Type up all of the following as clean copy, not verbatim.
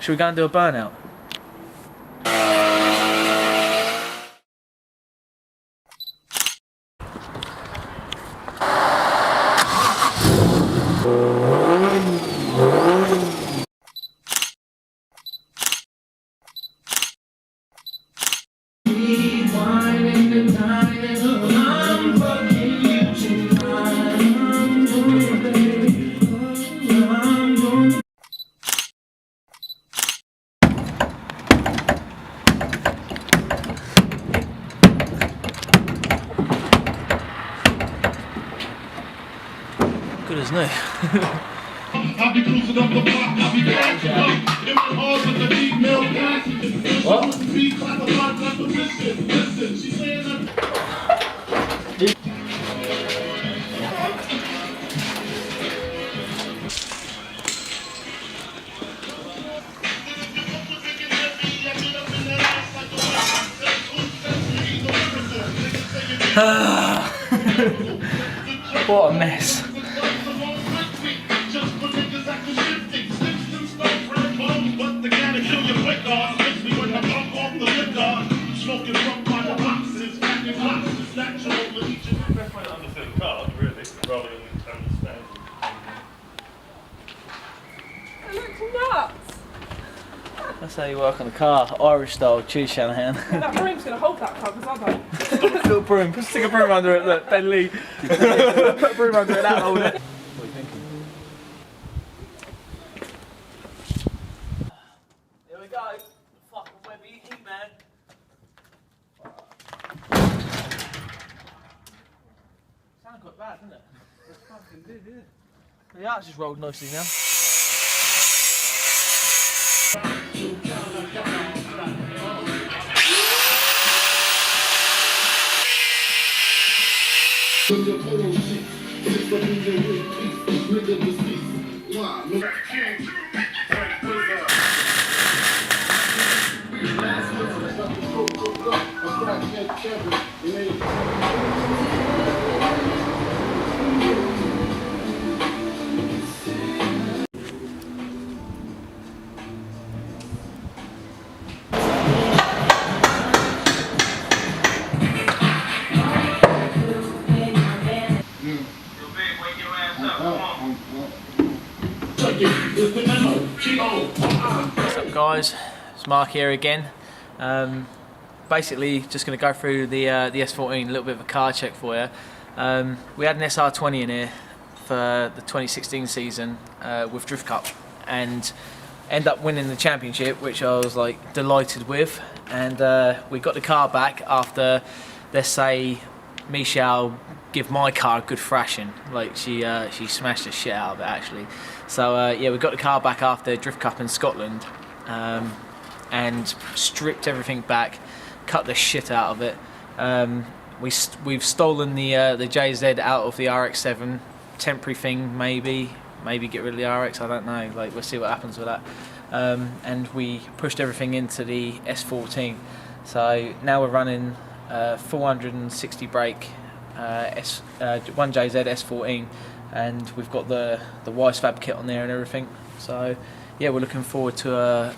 Should we go and do a burnout? Good as new. I'll be cruising up the block, I'll be catching up in my halls with the female passengers. What? Be classified like a listen, listen, she's saying that. What a mess. That's how you work on a car, Irish style, cheese Shanahan. That broom's going to hold that car because I don't. Little broom, just stick a broom under it, look, Ben Lee. Put a broom under it, that'll hold it. What are you thinking? Here we go. Fucking webby heat, man. Sounded quite bad, didn't it? It fucking did, yeah. Yeah, it's just rolled nicely now. What's up guys, it's Mark here again. Basically just going to go through the S14, a little bit of a car check for you. We had an SR20 in here for the 2016 season with Drift Cup and ended up winning the championship, which I was like delighted with. And we got the car back after, let's say, Michelle give my car a good thrashing. Like she smashed the shit out of it actually. So yeah, we got the car back after Drift Cup in Scotland and stripped everything back, cut the shit out of it. We've stolen the JZ out of the RX-7, temporary thing maybe get rid of the RX, I don't know, like we'll see what happens with that. And we pushed everything into the S14. So now we're running 460 brake 1JZ S14, and we've got the Wisefab kit on there and everything. So yeah, we're looking forward to a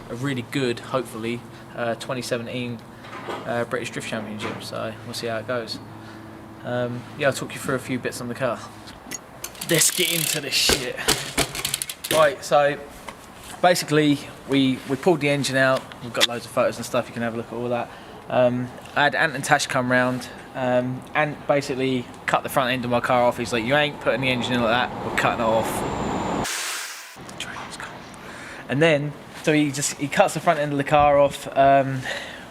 really good, hopefully, 2017 British Drift Championship. So we'll see how it goes. Yeah, I'll talk you through a few bits on the car. Let's get into this shit. Right, so basically we pulled the engine out. We've got loads of photos and stuff, you can have a look at all that. I had Ant and Tash come round and basically cut the front end of my car off. He's like, you ain't putting the engine in like that, we're cutting it off. The train's gone. And then, so he cuts the front end of the car off.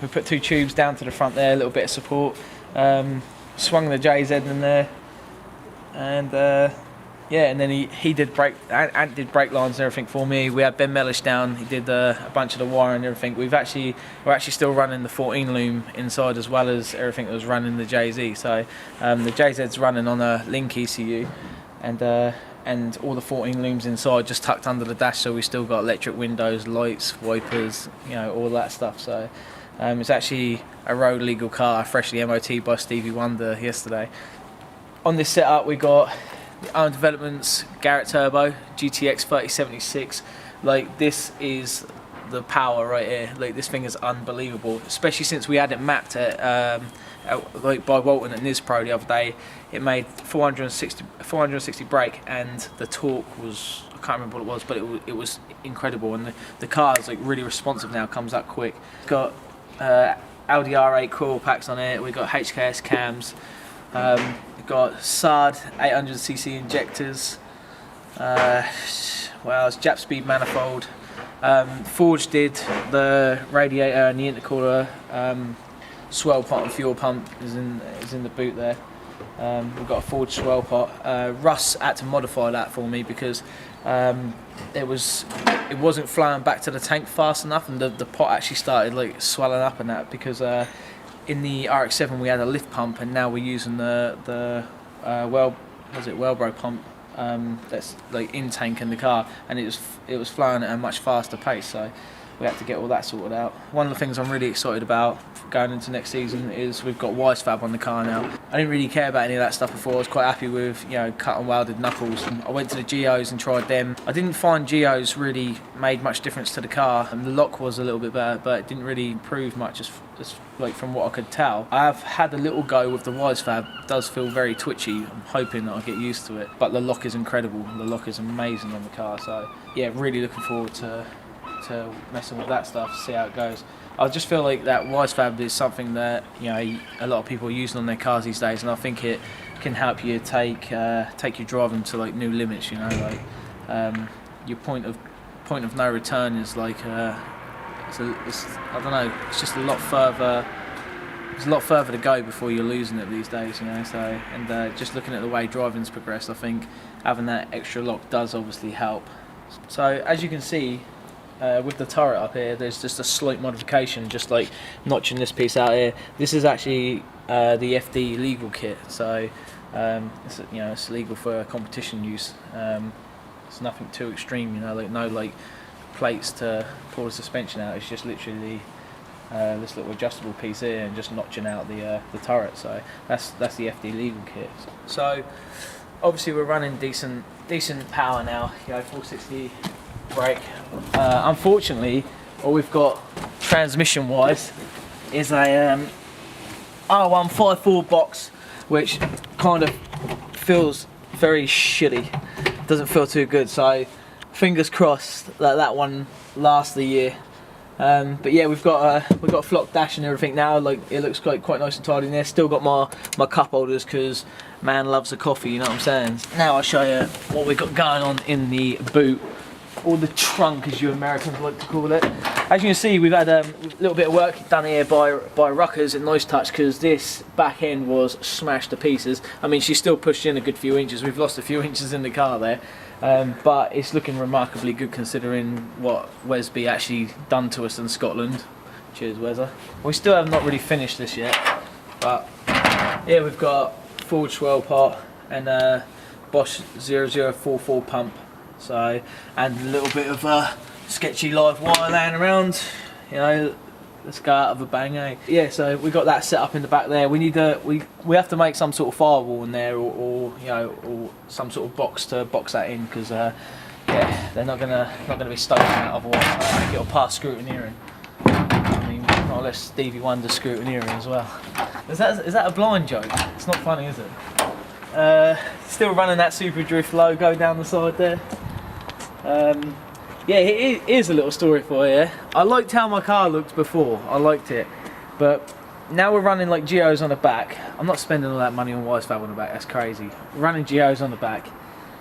We put two tubes down to the front there, a little bit of support. Swung the JZ in there, and yeah, and then he did Ant did brake lines and everything for me. We had Ben Mellish down, he did a bunch of the wire and everything. We're actually still running the 14 loom inside as well as everything that was running the JZ. So the JZ's running on a Link ECU, and all the 14 looms inside just tucked under the dash. So we still got electric windows, lights, wipers, you know, all that stuff. So it's actually a road legal car, freshly MOT by Stevie Wonder yesterday. On this setup we got Own Developments Garrett Turbo GTX 3076 like this is the power right here. Like this thing is unbelievable, especially since we had it mapped at like by Walton at Nispro the other day. It made 460 brake, and the torque was, I can't remember what it was, but it was incredible. And the car is like really responsive now, comes up quick. It's got Audi R8 coil packs on it. We've got HKS cams. We've got SAD 800cc injectors. Well, it's Jap speed manifold. Forge did the radiator and the intercooler. Swell pot and fuel pump is in the boot there. We've got a Forge swell pot. Russ had to modify that for me because it wasn't flowing back to the tank fast enough, and the pot actually started like swelling up and that because in the RX-7 we had a lift pump, and now we're using the Wellbro pump that's like in tank in the car, and it was flowing at a much faster pace, so we had to get all that sorted out. One of the things I'm really excited about going into next season is we've got Wisefab on the car now. I didn't really care about any of that stuff before. I was quite happy with, you know, cut and welded knuckles. I went to the Geos and tried them. I didn't find Geos really made much difference to the car, and the lock was a little bit better, but it didn't really improve much as like from what I could tell. I have had a little go with the Wisefab. It does feel very twitchy. I'm hoping that I'll get used to it, but the lock is incredible. The lock is amazing on the car, so yeah, really looking forward to messing with that stuff, see how it goes. I just feel like that Wisefab is something that, you know, a lot of people are using on their cars these days, and I think it can help you take your driving to like new limits. You know, like your point of no return is like I don't know, it's just a lot further. There's a lot further to go before you're losing it these days, you know. So, and just looking at the way driving's progressed, I think having that extra lock does obviously help. So as you can see, with the turret up here, there's just a slight modification, just like notching this piece out here. This is actually the FD legal kit, so it's, you know, it's legal for competition use. It's nothing too extreme, you know, like no like plates to pull the suspension out. It's just literally this little adjustable piece here and just notching out the turret. So that's the FD legal kit. So obviously we're running decent power now. You know, 460 brake. Unfortunately, what we've got transmission wise is a R154 box, which kind of feels very shitty. Doesn't feel too good, so fingers crossed that one lasts the year. But yeah, we've got a flock dash and everything now. Like, it looks quite nice and tidy in there. Still got my cup holders because man loves a coffee, you know what I'm saying. Now I'll show you what we've got going on in the boot, or the trunk as you Americans like to call it. As you can see, we've had a little bit of work done here by Ruckers and Nice Touch, because this back end was smashed to pieces. I mean, she still pushed in a good few inches. We've lost a few inches in the car there, but it's looking remarkably good considering what Wesby actually done to us in Scotland. Cheers, Wezza. We still have not really finished this yet, but yeah, we've got Forge swell pot and Bosch 0044 pump. So, and a little bit of sketchy live wire laying around, you know. Let's go out of a bang, eh? Yeah, so we got that set up in the back there. We need we have to make some sort of firewall in there, or you know, or some sort of box to box that in, because yeah, they're not gonna be stoking that otherwise. I think it'll pass scrutineering. I mean, not unless Stevie Wonder's scrutineering as well. Is that a blind joke? It's not funny, is it? Still running that Super Drift logo down the side there. Yeah, here's a little story for you. I liked how my car looked before. I liked it, but now we're running like Geos on the back. I'm not spending all that money on Wisefab on the back. That's crazy. We're running Geos on the back,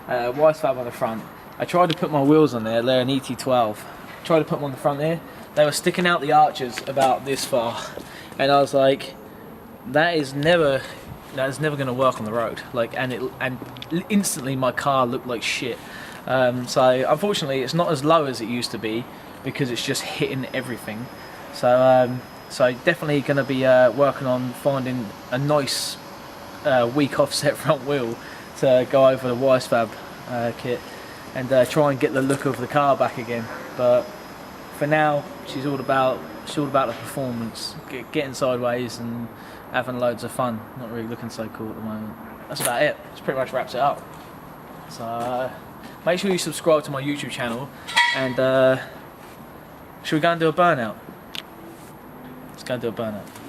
Wisefab on the front. I tried to put my wheels on there. They're an ET12. Tried to put them on the front here. They were sticking out the arches about this far, and I was like, that is never going to work on the road. Like, and instantly my car looked like shit. So unfortunately it's not as low as it used to be, because it's just hitting everything. So definitely going to be working on finding a nice weak offset front wheel to go over the Wisefab kit and try and get the look of the car back again. But for now, she's all about the performance, getting sideways and having loads of fun. Not really looking so cool at the moment. That's about it. This pretty much wraps it up. So make sure you subscribe to my YouTube channel, and should we go and do a burnout? Let's go and do a burnout.